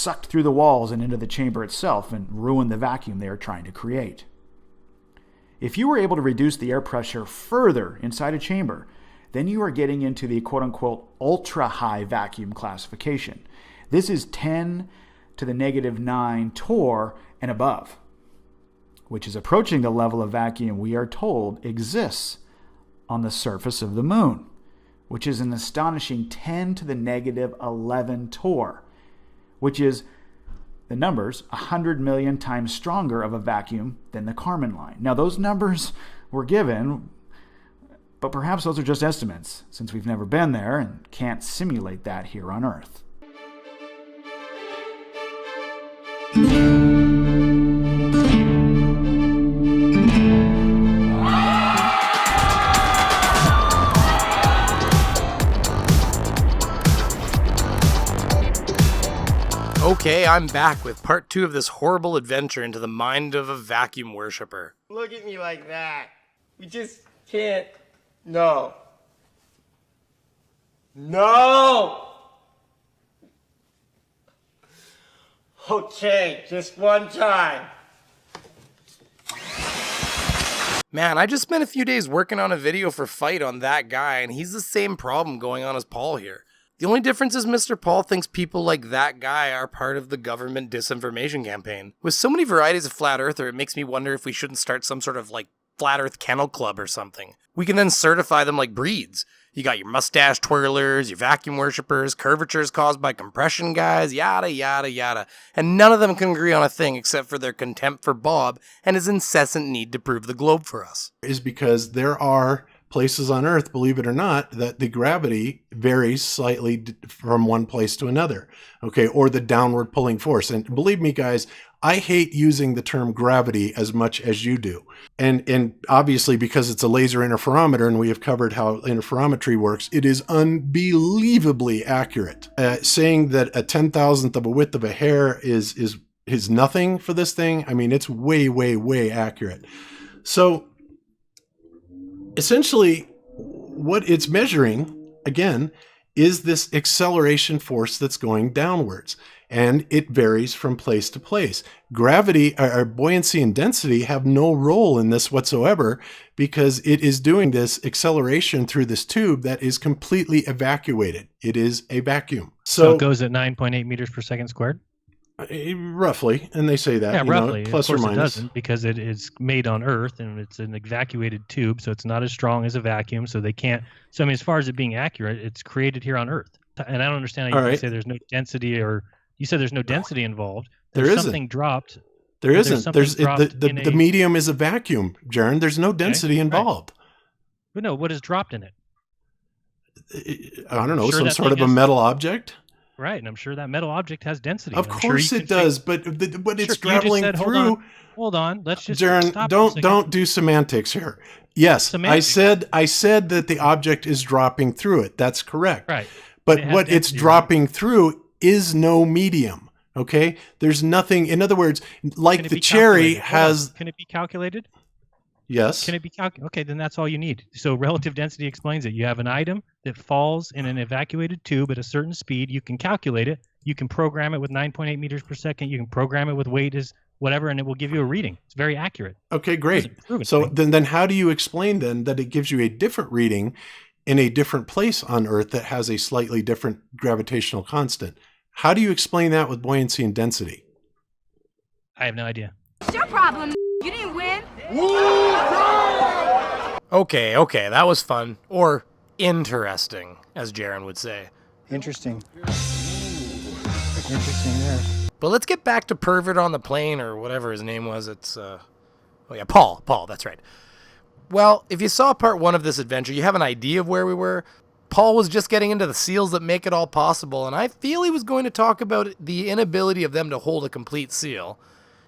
sucked through the walls and into the chamber itself and ruin the vacuum they are trying to create. If you were able to reduce the air pressure further inside a chamber, then you are getting into the quote-unquote ultra-high vacuum classification. This is 10 to the negative 9 torr and above, which is approaching the level of vacuum we are told exists on the surface of the moon, which is an astonishing 10 to the negative 11 torr, which is the numbers 100 million times stronger of a vacuum than the Kármán line. Now, those numbers were given, but perhaps those are just estimates, since we've never been there and can't simulate that here on Earth. Okay, I'm back with part 2 of this horrible adventure into the mind of a vacuum worshiper. Look at me like that. We just can't. No. No! Okay, just one time. Man, I just spent a few days working on a video for Fight on that guy, and he's the same problem going on as Paul here. The only difference is Mr. Paul thinks people like that guy are part of the government disinformation campaign. With so many varieties of flat earther, it makes me wonder if we shouldn't start some sort of flat earth kennel club or something. We can then certify them like breeds. You got your mustache twirlers, your vacuum worshippers, curvatures caused by compression guys, yada yada yada. And none of them can agree on a thing except for their contempt for Bob and his incessant need to prove the globe for us. Is because there are places on Earth, believe it or not, that the gravity varies slightly from one place to another, okay, or the downward pulling force. And believe me, guys, I hate using the term gravity as much as you do. And obviously, because it's a laser interferometer, and we have covered how interferometry works, it is unbelievably accurate. Saying that a 10,000th of a width of a hair is nothing for this thing, I mean, it's way, way, way accurate. So essentially, what it's measuring, again, is this acceleration force that's going downwards. And it varies from place to place. Gravity, or buoyancy and density have no role in this whatsoever, because it is doing this acceleration through this tube that is completely evacuated. It is a vacuum. So it goes at 9.8 meters per second squared? Roughly, and they say that, yeah, roughly. Plus of course or minus. It doesn't, because it is made on Earth and it's an evacuated tube, so it's not as strong as a vacuum. So they can't. So I mean, as far as it being accurate, it's created here on Earth. And I don't understand how you can say there's no density, or you said there's no density involved. There's something dropped. There isn't. The medium is a vacuum, Jaron. There's no density involved. But no, what is dropped in it? I don't know, some sort of a metal object. Right, and I'm sure that metal object has density. Of course it does, but it's traveling through. Hold on, let's just Jaron, don't do semantics here. Yes, semantics. I said that the object is dropping through it. That's correct. Right. But what it's dropping through is no medium. Okay? There's nothing, in other words, like the cherry has. Can it be calculated? Yes. Can it be calculated? Okay, then that's all you need. So relative density explains it. You have an item that falls in an evacuated tube at a certain speed. You can calculate it. You can program it with 9.8 meters per second. You can program it with weight as whatever, and it will give you a reading. It's very accurate. Okay, great. So then how do you explain then that it gives you a different reading in a different place on Earth that has a slightly different gravitational constant? How do you explain that with buoyancy and density? I have no idea. It's your problem. You didn't win. Okay, that was fun. Or interesting, as Jaron would say. Interesting. Interesting there. But let's get back to Pervert on the Plane, or whatever his name was. It's, Paul, that's right. Well, if you saw part 1 of this adventure, you have an idea of where we were. Paul was just getting into the seals that make it all possible, and I feel he was going to talk about the inability of them to hold a complete seal.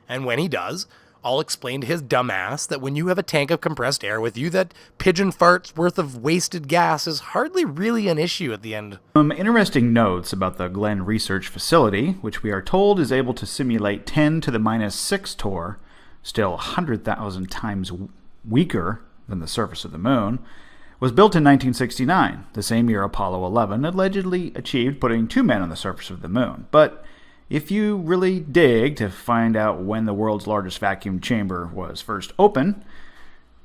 And when he does, I'll explain to his dumb ass that when you have a tank of compressed air with you, that pigeon farts worth of wasted gas is hardly really an issue at the end. Some interesting notes about the Glenn Research Facility, which we are told is able to simulate 10 to the minus 6 torr, still 100,000 times weaker than the surface of the moon, was built in 1969, the same year Apollo 11 allegedly achieved putting 2 men on the surface of the moon. But If you really dig to find out when the world's largest vacuum chamber was first open,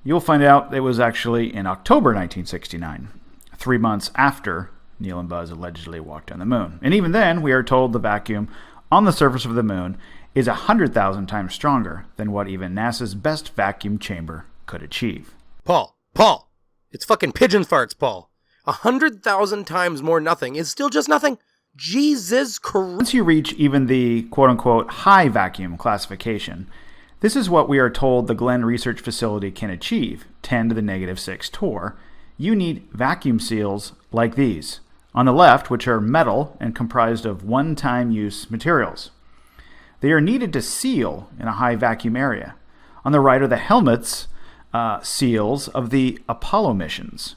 you'll find out it was actually in October 1969, 3 months after Neil and Buzz allegedly walked on the moon. And even then, we are told the vacuum on the surface of the moon is 100,000 times stronger than what even NASA's best vacuum chamber could achieve. Paul, it's fucking pigeon farts, Paul. 100,000 times more nothing is still just nothing. Jesus Christ. Once you reach even the quote-unquote high vacuum classification, this is what we are told the Glenn Research Facility can achieve, 10 to the negative 6 torr. You need vacuum seals like these. On the left, which are metal and comprised of one-time use materials. They are needed to seal in a high vacuum area. On the right are the helmets seals of the Apollo missions.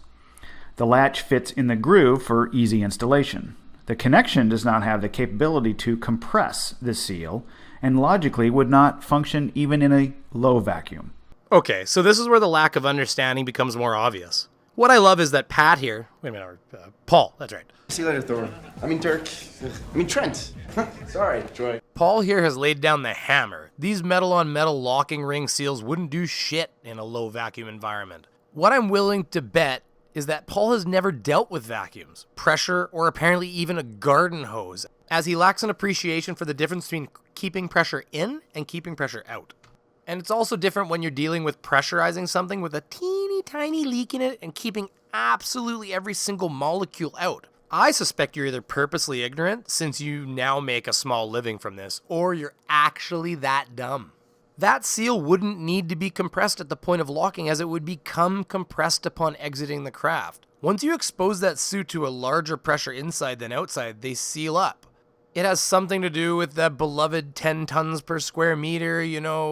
The latch fits in the groove for easy installation. The connection does not have the capability to compress the seal and logically would not function even in a low vacuum. Okay, so this is where the lack of understanding becomes more obvious. What I love is that Pat here, Paul, that's right. See you later, Thor. Trent. Sorry, Troy. Paul here has laid down the hammer. These metal-on-metal locking ring seals wouldn't do shit in a low vacuum environment. What I'm willing to bet is that Paul has never dealt with vacuums, pressure, or apparently even a garden hose, as he lacks an appreciation for the difference between keeping pressure in and keeping pressure out. And it's also different when you're dealing with pressurizing something with a teeny tiny leak in it and keeping absolutely every single molecule out. I suspect you're either purposely ignorant, since you now make a small living from this, or you're actually that dumb. That seal wouldn't need to be compressed at the point of locking, as it would become compressed upon exiting the craft. Once you expose that suit to a larger pressure inside than outside, they seal up. It has something to do with that beloved 10 tons per square meter,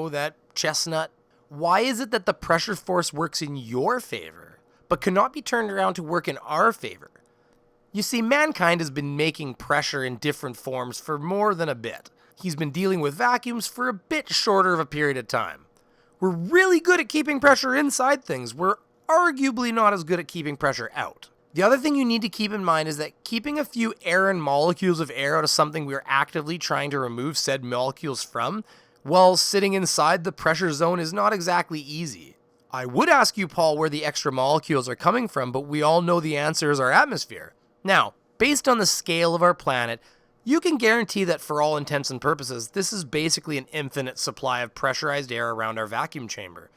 that chestnut. Why is it that the pressure force works in your favor, but cannot be turned around to work in our favor? You see, mankind has been making pressure in different forms for more than a bit. He's been dealing with vacuums for a bit shorter of a period of time. We're really good at keeping pressure inside things. We're arguably not as good at keeping pressure out. The other thing you need to keep in mind is that keeping a few errant molecules of air out of something we're actively trying to remove said molecules from, while sitting inside the pressure zone, is not exactly easy. I would ask you, Paul, where the extra molecules are coming from, but we all know the answer is our atmosphere. Now, based on the scale of our planet, you can guarantee that for all intents and purposes, this is basically an infinite supply of pressurized air around our vacuum chamber.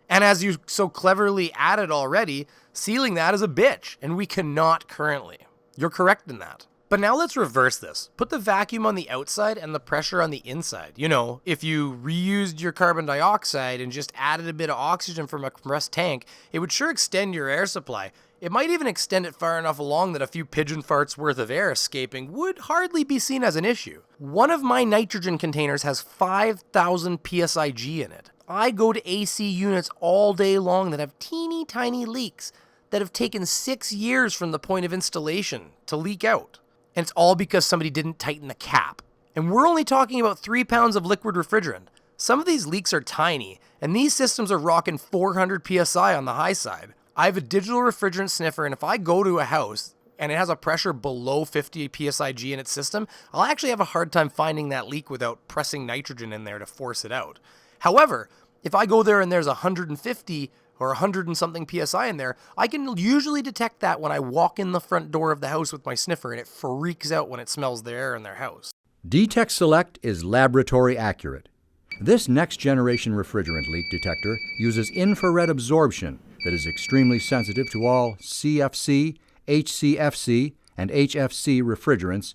And as you so cleverly added already, sealing that is a bitch, and we cannot currently. You're correct in that. But now let's reverse this. Put the vacuum on the outside and the pressure on the inside. If you reused your carbon dioxide and just added a bit of oxygen from a compressed tank, it would sure extend your air supply. It might even extend it far enough along that a few pigeon farts worth of air escaping would hardly be seen as an issue. One of my nitrogen containers has 5,000 psig in it. I go to AC units all day long that have teeny tiny leaks that have taken 6 years from the point of installation to leak out. And it's all because somebody didn't tighten the cap. And we're only talking about 3 pounds of liquid refrigerant. Some of these leaks are tiny, and these systems are rocking 400 psi on the high side. I have a digital refrigerant sniffer, and if I go to a house and it has a pressure below 50 psig in its system, I'll actually have a hard time finding that leak without pressing nitrogen in there to force it out. However, if I go there and there's 150 or 100 and something psi in there, I can usually detect that when I walk in the front door of the house with my sniffer, and it freaks out when it smells the air in their house. D-Tech Select is laboratory accurate. This next-generation refrigerant leak detector uses infrared absorption that is extremely sensitive to all CFC, HCFC, and HFC refrigerants.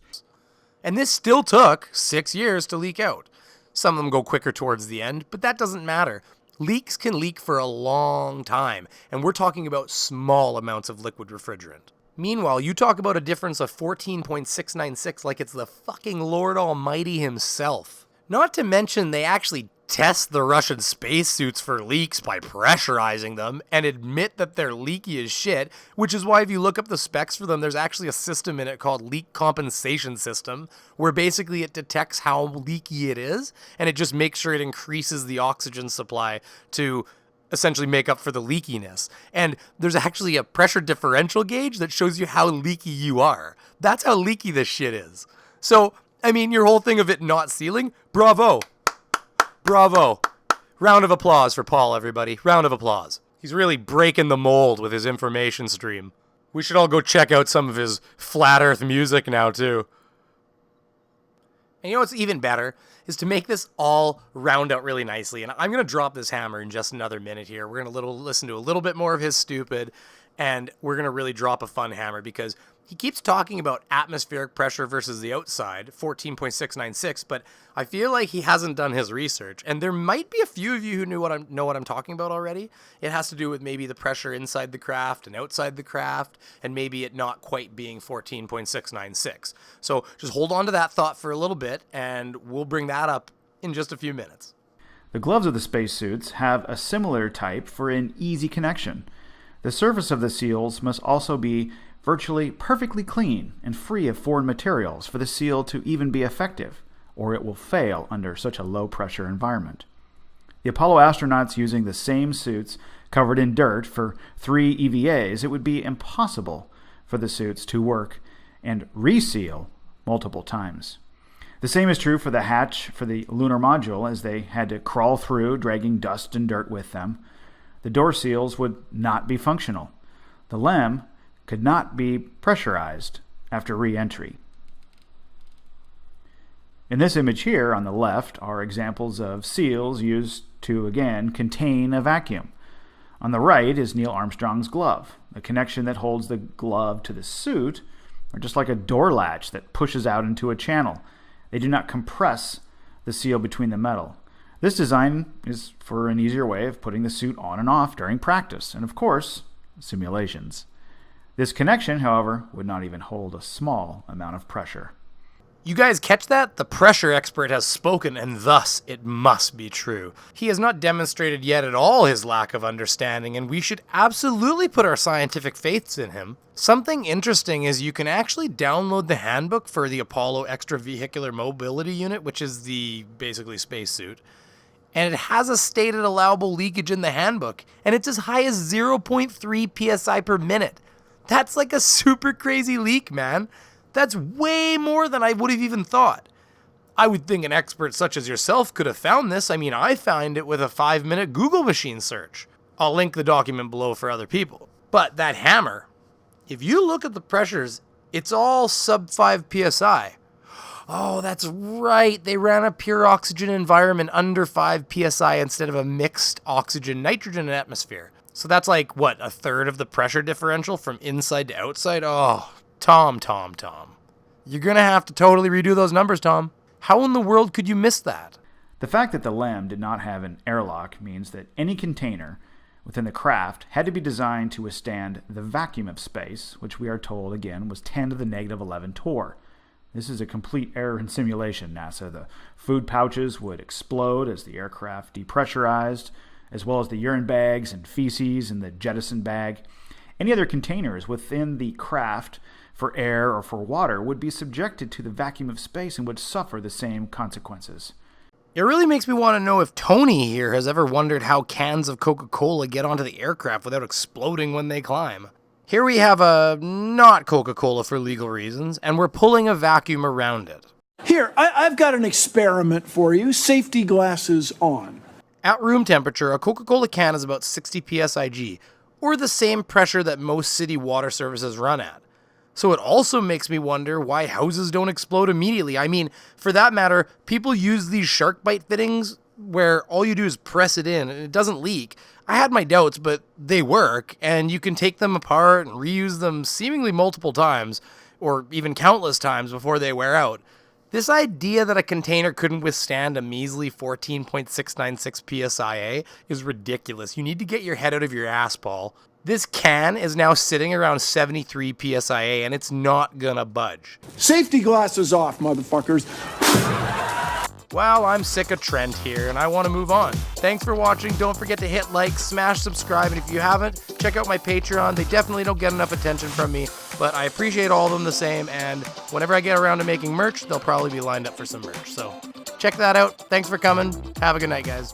And this still took 6 years to leak out. Some of them go quicker towards the end, but that doesn't matter. Leaks can leak for a long time, and we're talking about small amounts of liquid refrigerant. Meanwhile, you talk about a difference of 14.696 like it's the fucking Lord Almighty himself. Not to mention they actually test the Russian spacesuits for leaks by pressurizing them and admit that they're leaky as shit, which is why if you look up the specs for them, there's actually a system in it called leak compensation system, where basically it detects how leaky it is, and it just makes sure it increases the oxygen supply to essentially make up for the leakiness. And there's actually a pressure differential gauge that shows you how leaky you are. That's how leaky this shit is. So I mean, your whole thing of it not sealing, bravo. Bravo. Round of applause for Paul, everybody. Round of applause. He's really breaking the mold with his information stream. We should all go check out some of his flat earth music now, too. And you know what's even better is to make this all round out really nicely. And I'm going to drop this hammer in just another minute here. We're going to listen to a little bit more of his stupid, and we're going to really drop a fun hammer because he keeps talking about atmospheric pressure versus the outside, 14.696, but I feel like he hasn't done his research. And there might be a few of you who know what I'm talking about already. It has to do with maybe the pressure inside the craft and outside the craft, and maybe it not quite being 14.696. So just hold on to that thought for a little bit, and we'll bring that up in just a few minutes. The gloves of the spacesuits have a similar type for an easy connection. The surface of the seals must also be virtually perfectly clean and free of foreign materials for the seal to even be effective, or it will fail under such a low-pressure environment. The Apollo astronauts using the same suits covered in dirt for 3 EVAs, it would be impossible for the suits to work and reseal multiple times. The same is true for the hatch for the lunar module, as they had to crawl through, dragging dust and dirt with them. The door seals would not be functional. The LEM could not be pressurized after re-entry. In this image here on the left are examples of seals used to, again, contain a vacuum. On the right is Neil Armstrong's glove. The connection that holds the glove to the suit are just like a door latch that pushes out into a channel. They do not compress the seal between the metal. This design is for an easier way of putting the suit on and off during practice, and of course, simulations. This connection, however, would not even hold a small amount of pressure. You guys catch that? The pressure expert has spoken, and thus it must be true. He has not demonstrated yet at all his lack of understanding, and we should absolutely put our scientific faiths in him. Something interesting is you can actually download the handbook for the Apollo Extravehicular Mobility Unit, which is the basically spacesuit, and it has a stated allowable leakage in the handbook, and it's as high as 0.3 psi per minute. That's like a super crazy leak, man. That's way more than I would have even thought. I would think an expert such as yourself could have found this. I mean, I found it with a 5-minute Google machine search. I'll link the document below for other people. But that hammer, if you look at the pressures, it's all sub 5 psi. Oh, that's right. They ran a pure oxygen environment under 5 psi instead of a mixed oxygen-nitrogen atmosphere. So that's like, what, a third of the pressure differential from inside to outside? Oh, Tom. You're going to have to totally redo those numbers, Tom. How in the world could you miss that? The fact that the LEM did not have an airlock means that any container within the craft had to be designed to withstand the vacuum of space, which we are told, again, was 10 to the negative 11 torr. This is a complete error in simulation, NASA. The food pouches would explode as the aircraft depressurized, as well as the urine bags and feces in the jettison bag. Any other containers within the craft for air or for water would be subjected to the vacuum of space and would suffer the same consequences. It really makes me want to know if Tony here has ever wondered how cans of Coca Cola get onto the aircraft without exploding when they climb. Here we have a not Coca Cola for legal reasons, and we're pulling a vacuum around it. Here, I've got an experiment for you. Safety glasses on. At room temperature, a Coca Cola can is about 60 psig, or the same pressure that most city water services run at. So it also makes me wonder why houses don't explode immediately. I mean, for that matter, people use these shark bite fittings where all you do is press it in and it doesn't leak. I had my doubts, but they work, and you can take them apart and reuse them seemingly multiple times, or even countless times before they wear out. This idea that a container couldn't withstand a measly 14.696 psia is ridiculous. You need to get your head out of your ass, Paul. This can is now sitting around 73 psia, and it's not gonna budge. Safety glasses off, motherfuckers. Well, I'm sick of Trent here, and I want to move on. Thanks for watching. Don't forget to hit like, smash subscribe, and if you haven't, check out my Patreon. They definitely don't get enough attention from me, but I appreciate all of them the same, and whenever I get around to making merch, they'll probably be lined up for some merch. So check that out. Thanks for coming. Have a good night, guys.